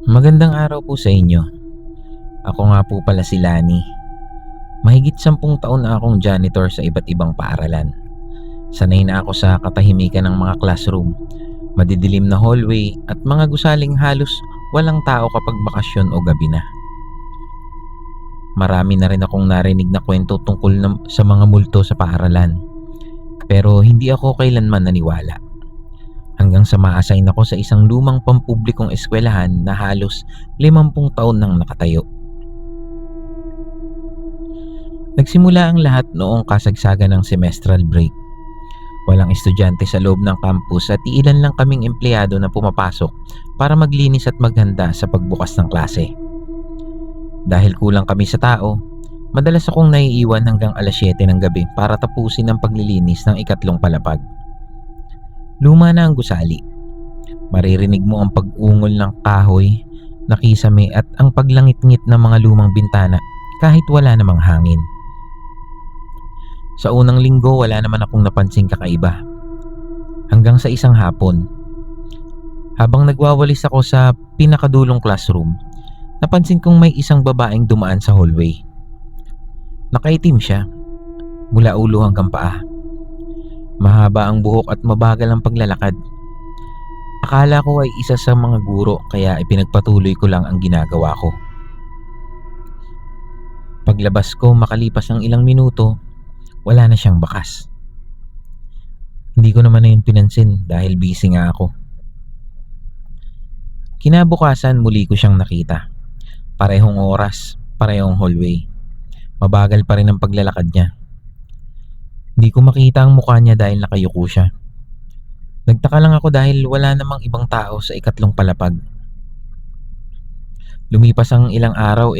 Magandang araw po sa inyo. Ako nga po pala si Lani. Mahigit 10 taon na akong janitor sa iba't ibang paaralan. Sanay na ako sa katahimikan ng mga classroom, madidilim na hallway at mga gusaling halos walang tao kapag bakasyon o gabi na. Marami na rin akong narinig na kwento tungkol sa mga multo sa paaralan. Pero hindi ako kailanman naniwala. Hanggang sa ma-assign ako sa isang lumang pampublikong eskwelahan na halos 50 taon nang nakatayo. Nagsimula ang lahat noong kasagsagan ng semestral break. Walang estudyante sa loob ng campus at iilan lang kaming empleyado na pumapasok para maglinis at maghanda sa pagbukas ng klase. Dahil kulang kami sa tao, madalas akong naiiwan hanggang alas 7 ng gabi para tapusin ang paglilinis ng ikatlong palapag. Luma na ang gusali. Maririnig mo ang pag-ungol ng kahoy, nakisame at ang paglangit-ngit ng mga lumang bintana kahit wala namang hangin. Sa unang linggo wala naman akong napansing kakaiba. Hanggang sa isang hapon, habang nagwawalis ako sa pinakadulong classroom, napansin kong may isang babaeng dumaan sa hallway. Nakaitim siya, mula ulo hanggang paa. Mahaba ang buhok at mabagal ang paglalakad. Akala ko ay isa sa mga guro kaya ipinagpatuloy ko lang ang ginagawa ko. Paglabas ko makalipas ng ilang minuto, wala na siyang bakas. Hindi ko naman na yun pinansin dahil busy nga ako. Kinabukasan muli ko siyang nakita. Parehong oras, parehong hallway. Mabagal pa rin ang paglalakad niya. Hindi ko makita ang mukha niya dahil nakayuko siya. Nagtaka lang ako dahil wala namang ibang tao sa ikatlong palapag. Lumipas ang ilang araw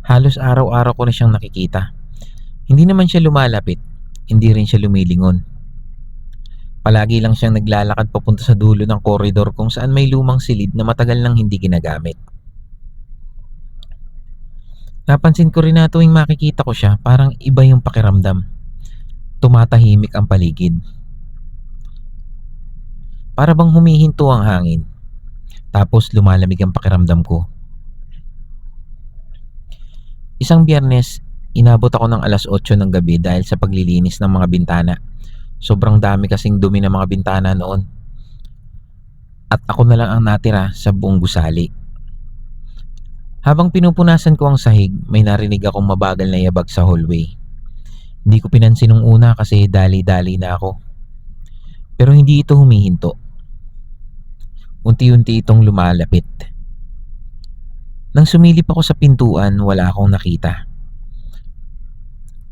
halos araw-araw ko na siyang nakikita. Hindi naman siya lumalapit, hindi rin siya lumilingon. Palagi lang siyang naglalakad papunta sa dulo ng koridor kung saan may lumang silid na matagal nang hindi ginagamit. Napansin ko rin na tuwing makikita ko siya, parang iba yung pakiramdam. Tumatahimik ang paligid. Para bang humihinto ang hangin. Tapos lumalamig ang pakiramdam ko. Isang Biyernes, inabot ako ng alas 8 ng gabi dahil sa paglilinis ng mga bintana. Sobrang dami kasing dumi ng mga bintana noon. At ako na lang ang natira sa buong gusali. Habang pinupunasan ko ang sahig, may narinig akong mabagal na yabag sa hallway. Hindi ko pinansin nung una kasi dali-dali na ako. Pero hindi ito humihinto. Unti-unti itong lumalapit. Nang sumilip ako sa pintuan, wala akong nakita.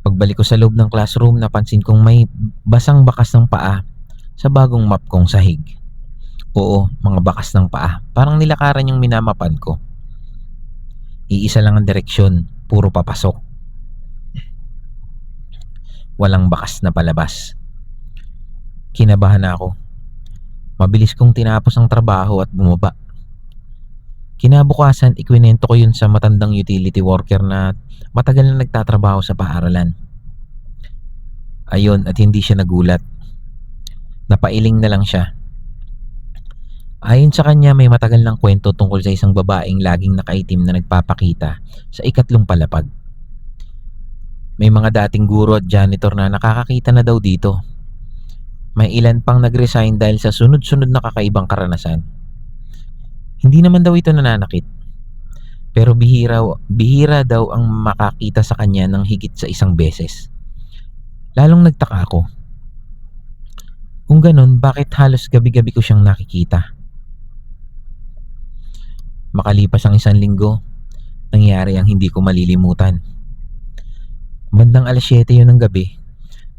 Pagbalik ko sa loob ng classroom, napansin kong may basang bakas ng paa sa bagong map kong sahig. Oo, mga bakas ng paa. Parang nilakaran yung minamapan ko. Iisa lang ang direksyon, puro papasok. Walang bakas na palabas. Kinabahan na ako. Mabilis kong tinapos ang trabaho at bumaba. Kinabukasan, ikwinento ko yun sa matandang utility worker na matagal na nagtatrabaho sa paaralan. Ayun, at hindi siya nagulat. Napailing na lang siya. Ayon sa kanya, may matagal ng kwento tungkol sa isang babaeng laging nakaitim na nagpapakita sa ikatlong palapag. May mga dating guro at janitor na nakakakita na daw dito. May ilan pang nag-resign dahil sa sunod-sunod na kakaibang karanasan. Hindi naman daw ito nananakit. Pero bihira daw ang makakita sa kanya ng higit sa isang beses. Lalong nagtaka ako. Kung ganun, bakit halos gabi-gabi ko siyang nakikita? Makalipas ang isang linggo, nangyari ang hindi ko malilimutan. Bandang alas 7 yun ng gabi,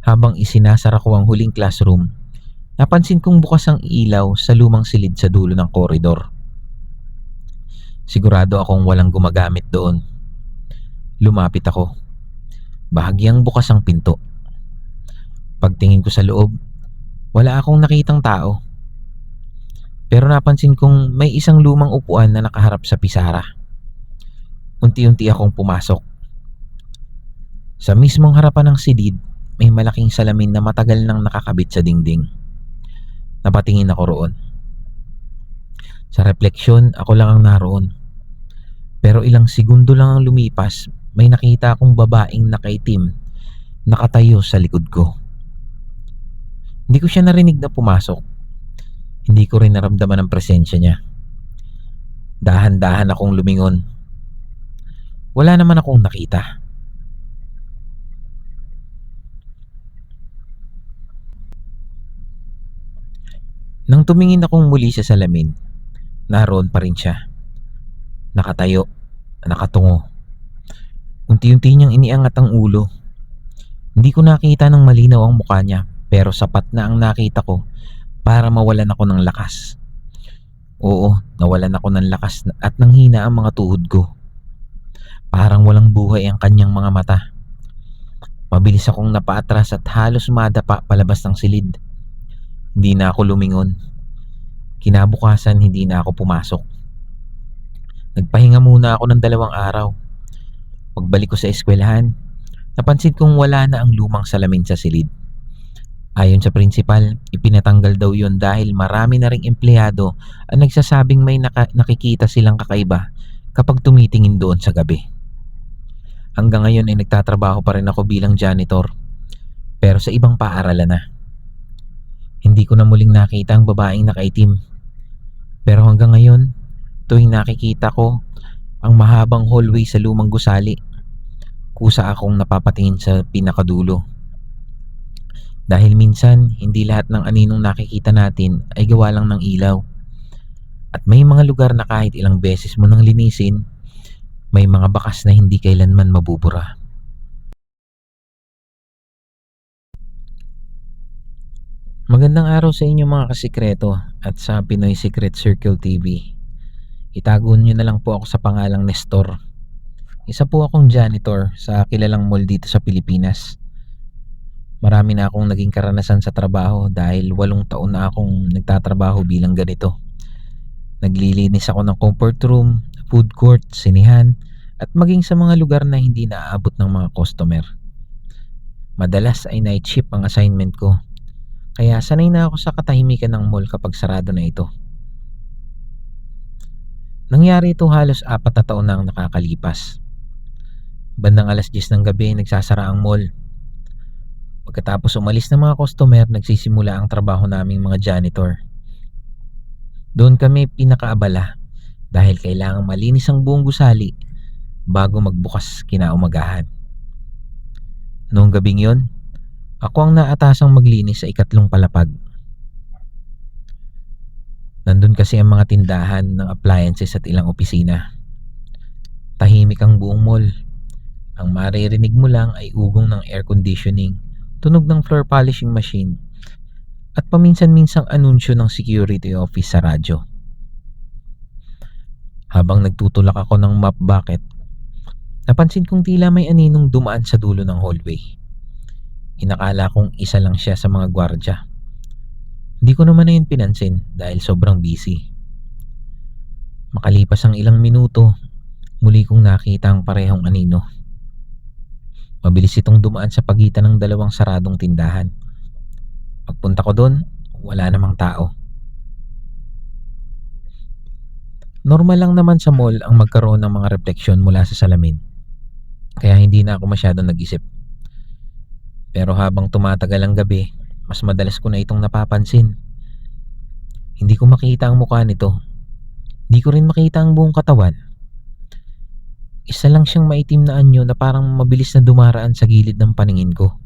habang isinasara ko ang huling classroom, napansin kong bukas ang ilaw sa lumang silid sa dulo ng koridor. Sigurado akong walang gumagamit doon. Lumapit ako. Bahagyang bukas ang pinto. Pagtingin ko sa loob, wala akong nakitang tao. Pero napansin kong may isang lumang upuan na nakaharap sa pisara. Unti-unti akong pumasok. Sa mismong harapan ng silid, may malaking salamin na matagal nang nakakabit sa dingding. Napatingin ako roon. Sa refleksyon, ako lang ang naroon. Pero ilang segundo lang ang lumipas, may nakita akong babaeng nakaitim nakatayo sa likod ko. Hindi ko siya narinig na pumasok. Hindi ko rin naramdaman ang presensya niya. Dahan-dahan akong lumingon. Wala naman akong nakita. Nang tumingin akong muli sa salamin, naroon pa rin siya. Nakatayo, nakatungo. Unti-unti niyang iniangat ang ulo. Hindi ko nakita ng malinaw ang mukha niya, pero sapat na ang nakita ko para mawalan ako ng lakas. Oo, nawalan ako ng lakas at nanghina ang mga tuhod ko. Parang walang buhay ang kanyang mga mata. Mabilis akong napaatras at halos madapa palabas ng silid. Hindi na ako lumingon. Kinabukasan hindi na ako pumasok. Nagpahinga muna ako ng 2 araw. Pagbalik ko sa eskwelahan, napansin kong wala na ang lumang salamin sa silid. Ayon sa principal, ipinatanggal daw yon dahil marami na ring empleyado ang nagsasabing may nakikita silang kakaiba kapag tumitingin doon sa gabi. Hanggang ngayon ay nagtatrabaho pa rin ako bilang janitor, pero sa ibang paaralan na. Hindi ko na muling nakita ang babaeng nakaitim. Pero hanggang ngayon, tuwing nakikita ko ang mahabang hallway sa lumang gusali, kusa akong napapatingin sa pinakadulo. Dahil minsan, hindi lahat ng aninong nakikita natin ay gawa lang ng ilaw. At may mga lugar na kahit ilang beses mo nang linisin, may mga bakas na hindi kailanman mabubura. Magandang araw sa inyo mga kasikreto at sa Pinoy Secret Circle TV. Itago nyo na lang po ako sa pangalang Nestor. Isa po akong janitor sa kilalang mall dito sa Pilipinas. Marami na akong naging karanasan sa trabaho dahil 8 taon na akong nagtatrabaho bilang ganito. Naglilinis ako ng comfort room, food court, sinihan, at maging sa mga lugar na hindi naaabot ng mga customer. Madalas ay night shift ang assignment ko. Kaya sanay na ako sa katahimikan ng mall kapag sarado na ito. Nangyari ito halos 4 na taon na ang nakakalipas. Bandang 10:00 ng gabi nagsasara ang mall. Pagkatapos umalis ng mga customer, nagsisimula ang trabaho naming mga janitor. Doon kami pinakaabala dahil kailangang malinis ang buong gusali bago magbukas kinaumagahan. Noong gabing yon, ako ang naatasang maglinis sa 3 palapag. Nandun kasi ang mga tindahan ng appliances at ilang opisina. Tahimik ang buong mall. Ang maririnig mo lang ay ugong ng air conditioning, tunog ng floor polishing machine, at paminsan-minsang anunsyo ng security office sa radyo. Habang nagtutulak ako ng mop bucket, napansin kong tila may aninong dumaan sa dulo ng hallway. Inakala kong isa lang siya sa mga gwardya. Hindi ko naman na yun pinansin dahil sobrang busy. Makalipas ang ilang minuto, muli kong nakita ang parehong anino. Mabilis itong dumaan sa pagitan ng 2 saradong tindahan. Pagpunta ko doon, wala namang tao. Normal lang naman sa mall ang magkaroon ng mga refleksyon mula sa salamin. Kaya hindi na ako masyadong nag-isip. Pero habang tumatagal ang gabi, mas madalas ko na itong napapansin. Hindi ko makita ang mukha nito. Hindi ko rin makita ang buong katawan. Isa lang siyang maitim na anyo na parang mabilis na dumaraan sa gilid ng paningin ko.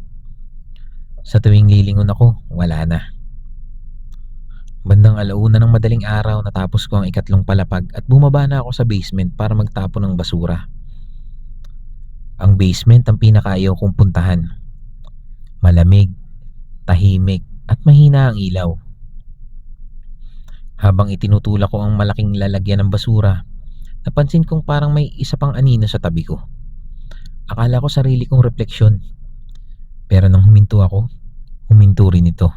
Sa tuwing lilingon ako, wala na. Bandang 1:00 ng madaling araw natapos ko ang 3 palapag at bumaba na ako sa basement para magtapon ng basura. Ang basement ang pinakaayaw kong puntahan. Malamig, tahimik at mahina ang ilaw. Habang itinutulak ko ang malaking lalagyan ng basura, napansin kong parang may isa pang anino sa tabi ko. Akala ko sarili kong refleksyon. Pero nang huminto ako, huminto rin ito.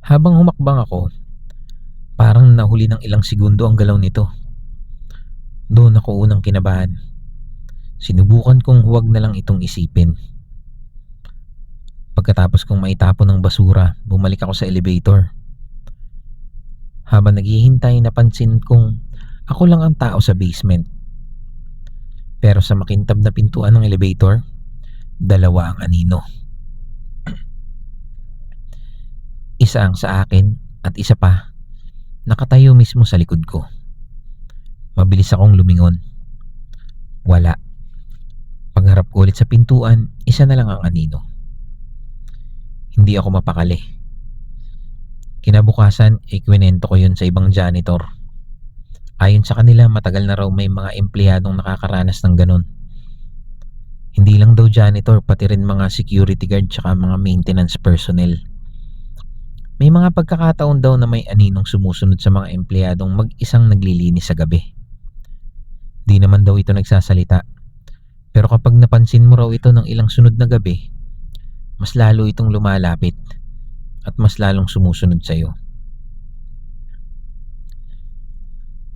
Habang humakbang ako, parang nahuli ng ilang segundo ang galaw nito. Doon ako unang kinabahan. Sinubukan kong huwag na lang itong isipin. Pagkatapos kong maitapon ng basura, bumalik ako sa elevator. Habang naghihintay, napansin kong Ako lang ang tao sa basement. Pero sa makintab na pintuan ng elevator, dalawa ang anino. Isa ang sa akin at isa pa nakatayo mismo sa likod ko. Mabilis akong lumingon. Wala. Pagharap ko ulit sa pintuan, isa na lang ang anino. Hindi ako mapakali. Kinabukasan, ikwinento ko yun sa ibang janitor. Ayon sa kanila, matagal na raw may mga empleyadong nakakaranas ng ganun. Hindi lang daw janitor, pati rin mga security guard tsaka mga maintenance personnel. May mga pagkakataon daw na may aninong sumusunod sa mga empleyadong mag-isang naglilinis sa gabi. Di naman daw ito nagsasalita. Pero kapag napansin mo raw ito ng ilang sunod na gabi, mas lalo itong lumalapit at mas lalong sumusunod sa'yo.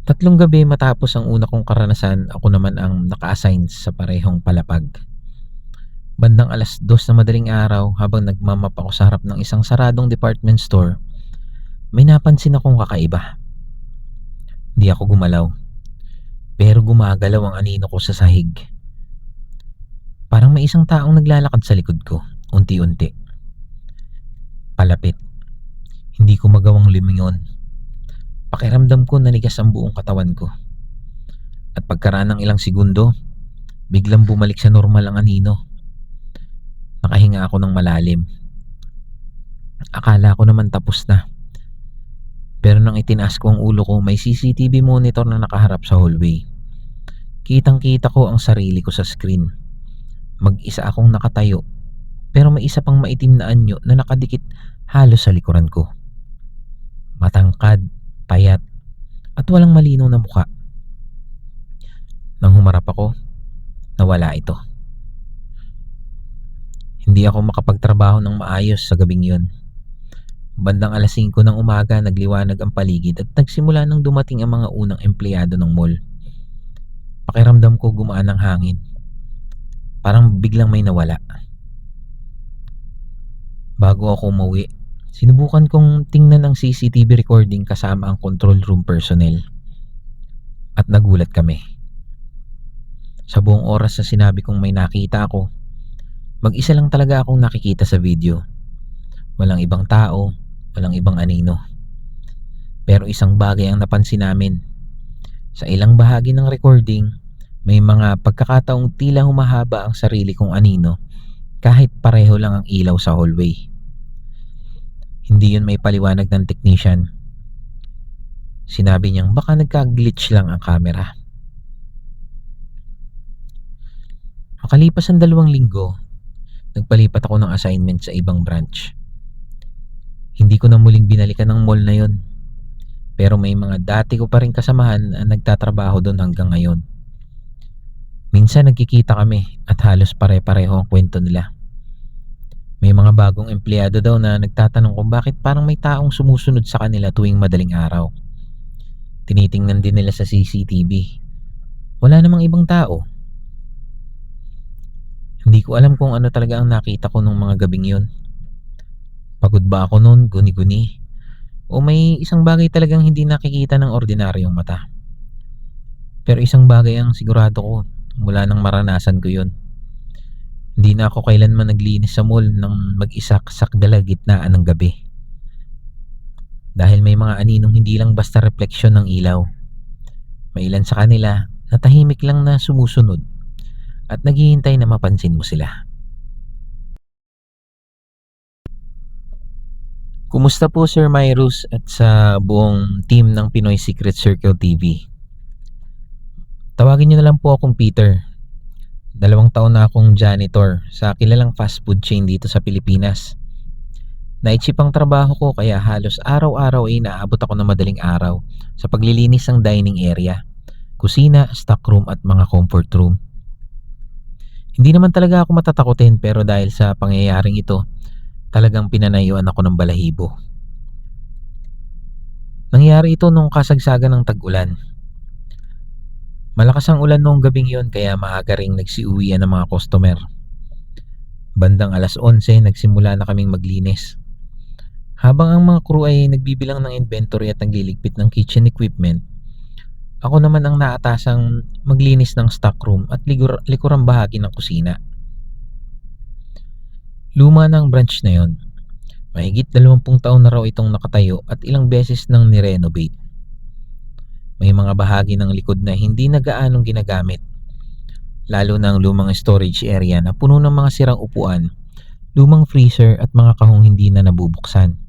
3 gabi matapos ang una kong karanasan, ako naman ang naka-assign sa parehong palapag. Bandang 2:00 na madaling araw, habang nagmamap ako sa harap ng isang saradong department store, may napansin akong kakaiba. Di ako gumalaw, pero gumagalaw ang anino ko sa sahig. Parang may isang taong naglalakad sa likod ko, unti-unti. Palapit. Hindi ko magawang lumingon. Pakiramdam ko nanigas ang buong katawan ko. At pagkaraan ng ilang segundo, biglang bumalik sa normal ang anino. Nakahinga ako ng malalim. Akala ko naman tapos na. Pero nang itinaas ko ang ulo ko, may CCTV monitor na nakaharap sa hallway. Kitang-kita ko ang sarili ko sa screen. Mag-isa akong nakatayo, pero may isa pang maitim na anyo na nakadikit halos sa likuran ko. Matangkad, payat, at walang malinaw na mukha. Nang humarap ako, nawala ito. Hindi ako makapagtrabaho ng maayos sa gabing yun. Bandang 5:00 ng umaga, nagliwanag ang paligid at nagsimula nang dumating ang mga unang empleyado ng mall. Pakiramdam ko gumaan ang hangin. Parang biglang may nawala. Bago ako umuwi, sinubukan kong tingnan ang CCTV recording kasama ang control room personnel. At nagulat kami. Sa buong oras na sinabi kong may nakita ako, mag-isa lang talaga akong nakikita sa video. Walang ibang tao, walang ibang anino. Pero isang bagay ang napansin namin. Sa ilang bahagi ng recording, may mga pagkakataong tila humahaba ang sarili kong anino kahit pareho lang ang ilaw sa hallway. Hindi yun may paliwanag ng technician. Sinabi niyang baka nagka-glitch lang ang camera. Makalipas ang 2 linggo, nagpalipat ako ng assignment sa ibang branch. Hindi ko na muling binalikan ng mall na yun. Pero may mga dati ko pa rin kasamahan na nagtatrabaho doon hanggang ngayon. Minsan nagkikita kami at halos pare-pareho ang kwento nila. May mga bagong empleyado daw na nagtatanong kung bakit parang may taong sumusunod sa kanila tuwing madaling araw. Tinitingnan din nila sa CCTV. Wala namang ibang tao. Hindi ko alam kung ano talaga ang nakita ko nung mga gabing yun. Pagod ba ako noon, guni-guni? O may isang bagay talagang hindi nakikita ng ordinaryong mata? Pero isang bagay ang sigurado ko, mula nang maranasan ko yun. Hindi na ako kailanman naglinis sa mall nang mag-isa sa kalagitnaan ng gabi. Dahil may mga aninong hindi lang basta refleksyon ng ilaw. May ilan sa kanila na tahimik lang na sumusunod at naghihintay na mapansin mo sila. Kumusta po Sir Myrus at sa buong team ng Pinoy Secret Circle TV? Tawagin niyo na lang po akong Peter. 2 taon na akong janitor sa kilalang fast food chain dito sa Pilipinas. Night shift ang trabaho ko kaya halos araw-araw ay naabot ako ng madaling araw sa paglilinis ng dining area, kusina, stockroom at mga comfort room. Hindi naman talaga ako matatakotin pero dahil sa pangyayaring ito, talagang pinanayuan ako ng balahibo. Nangyari ito nung kasagsagan ng tag-ulan. Malakas ang ulan noong gabing yon kaya maaga ring nagsiuwian ng mga customer. Bandang 11:00 nagsimula na kaming maglinis. Habang ang mga crew ay nagbibilang ng inventory at nagliligpit ng kitchen equipment, Ako naman ang naatasang maglinis ng stockroom at likurang bahagi ng kusina. Luma ng branch na yon. Mahigit 20 taon na raw itong nakatayo at ilang beses nang nirenovate. May mga bahagi ng likod na hindi na gaanong ginagamit, lalo na ang lumang storage area na puno ng mga sirang upuan, lumang freezer at mga kahong hindi na nabubuksan.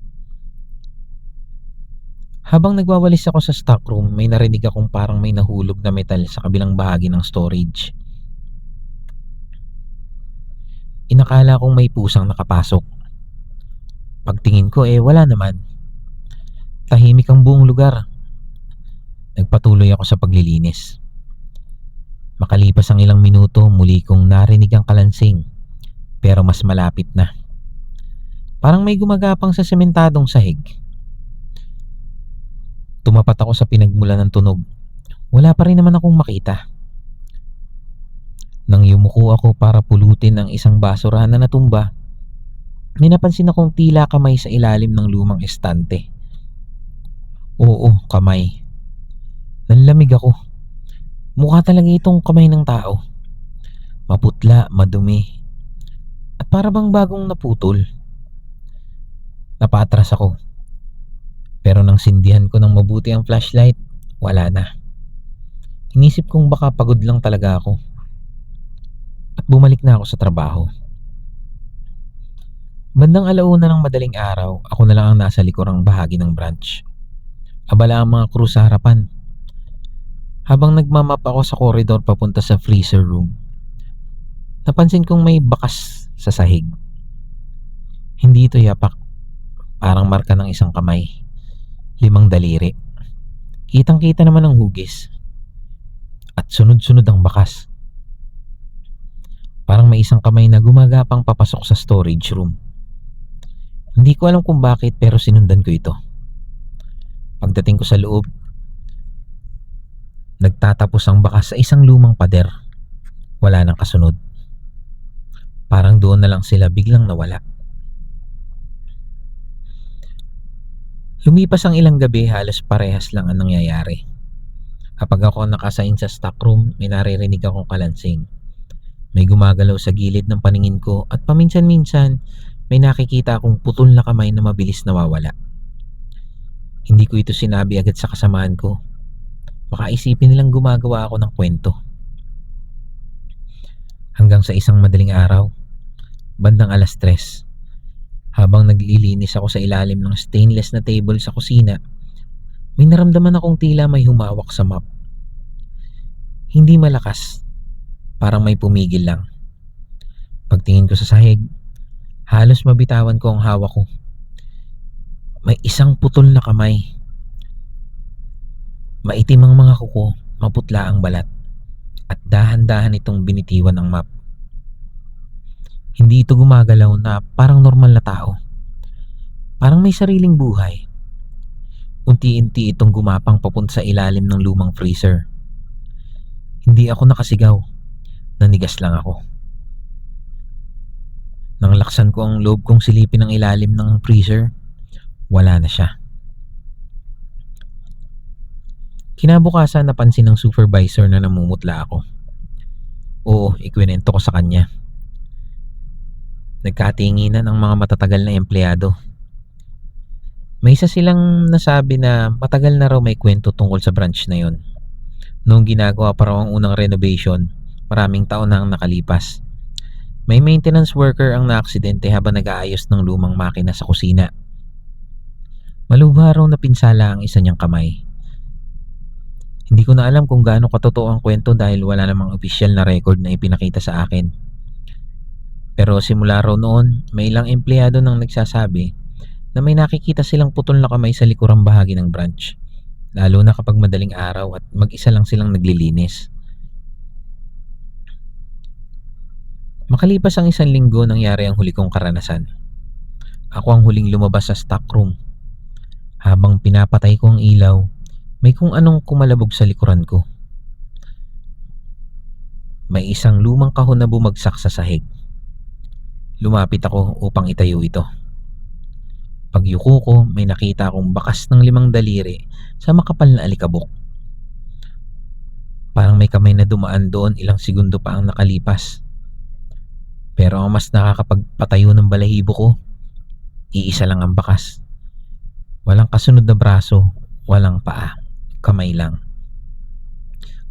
Habang nagwawalis ako sa stockroom, may narinig akong parang may nahulog na metal sa kabilang bahagi ng storage. Inakala kong may pusang nakapasok. Pagtingin ko wala naman. Tahimik ang buong lugar. Nagpatuloy ako sa paglilinis. Makalipas ang ilang minuto, muli kong narinig ang kalansing, pero mas malapit na. Parang may gumagapang sa sementadong sahig. Tumapat ako sa pinagmulan ng tunog. Wala pa rin naman akong makita. Nang yumuko ako para pulutin ang isang basurahan na natumba, may napansin akong tila kamay sa ilalim ng lumang estante. Oo, kamay. Nanlamig ako. Mukha talaga itong kamay ng tao. Maputla, madumi, at para bang bagong naputol. Napatras ako. Pero nang sindihan ko ng mabuti ang flashlight, wala na. Inisip kong baka pagod lang talaga ako. At bumalik na ako sa trabaho. Bandang 1:00 ng madaling araw, ako na lang ang nasa likurang bahagi ng branch. Abala ang mga crew sa harapan. Habang nagmamap ako sa koridor papunta sa freezer room, napansin kong may bakas sa sahig. Hindi ito yapak. Parang marka ng isang kamay. 5 daliri. Kitang-kita naman ang hugis. At sunod-sunod ang bakas. Parang may isang kamay na gumagapang papasok sa storage room. Hindi ko alam kung bakit, pero sinundan ko ito. Pagdating ko sa loob, nagtatapos ang bakas sa isang lumang pader. Wala nang kasunod. Parang doon na lang sila biglang nawala. Lumipas ang ilang gabi, halos parehas lang ang nangyayari. Kapag ako nakasign sa stockroom, may naririnig akong kalansing. May gumagalaw sa gilid ng paningin ko at paminsan-minsan may nakikita akong putol na kamay na mabilis nawawala. Hindi ko ito sinabi agad sa kasamahan ko. Baka isipin nilang gumagawa ako ng kwento. Hanggang sa isang madaling araw, bandang 3:00, habang naglilinis ako sa ilalim ng stainless na table sa kusina, may naramdaman akong tila may humawak sa mop. Hindi malakas, parang may pumigil lang. Pagtingin ko sa sahig, halos mabitawan ko ang hawak ko. May isang putol na kamay. Maitim ang mga kuko, maputla ang balat, at dahan-dahan itong binitiwan ng mop. Hindi ito gumagalaw na parang normal na tao. Parang may sariling buhay. Unti-unti itong gumapang papunta sa ilalim ng lumang freezer. Hindi ako nakasigaw. Nanigas lang ako. Nang laksan ko ang loob kong silipin ang ilalim ng freezer, wala na siya. Kinabukasan, napansin ng supervisor na namumutla ako. Oo, ikwinento ko sa kanya. Nagkatinginan ang mga matatagal na empleyado. May isa silang nasabi na matagal na raw may kwento tungkol sa branch na yon. Noong ginagawa pa raw ang unang renovation, maraming taon na ang nakalipas. May maintenance worker ang naaksidente habang nag-aayos ng lumang makina sa kusina. Malubha raw na pinsala ang isa niyang kamay. Hindi ko na alam kung gaano katotoo ang kwento dahil wala namang opisyal na record na ipinakita sa akin. Pero simula raw noon, may ilang empleyado nang nagsasabi na may nakikita silang putol na kamay sa likurang bahagi ng branch, lalo na kapag madaling araw at mag-isa lang silang naglilinis. Makalipas ang 1 linggo, nangyari ang huli kong karanasan. Ako ang huling lumabas sa stockroom. Habang pinapatay ko ang ilaw, may kung anong kumalabog sa likuran ko. May isang lumang kahon na bumagsak sa sahig. Lumapit ako upang itayo ito. Pagyuko ko, may nakita akong bakas ng 5 daliri sa makapal na alikabok. Parang may kamay na dumaan doon ilang segundo pa ang nakalipas. Pero ang mas nakakapagpatayo ng balahibo ko, iisa lang ang bakas. Walang kasunod na braso, walang paa, kamay lang.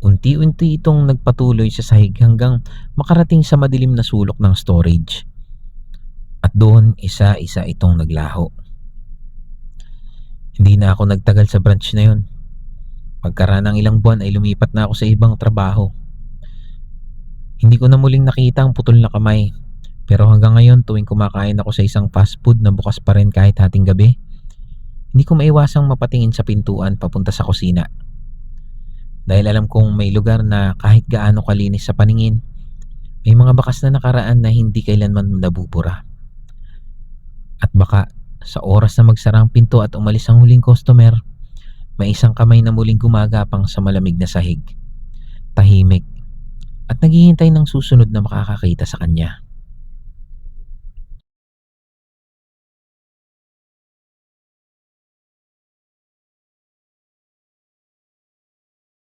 Unti-unti itong nagpatuloy sa sahig hanggang makarating sa madilim na sulok ng storage. At doon isa-isa itong naglaho. Hindi na ako nagtagal sa branch na yon. Pagkaraan ng ilang buwan ay lumipat na ako sa ibang trabaho. Hindi ko na muling nakita ang putol na kamay. Pero hanggang ngayon tuwing kumakain ako sa isang fast food na bukas pa rin kahit hating gabi, hindi ko maiwasang mapatingin sa pintuan papunta sa kusina. Dahil alam kong may lugar na kahit gaano kalinis sa paningin, may mga bakas na nakaraan na hindi kailanman nabubura. At baka sa oras na magsara ang pinto at umalis ang huling customer, may isang kamay na muling gumagapang sa malamig na sahig. Tahimik at naghihintay ng susunod na makakakita sa kanya.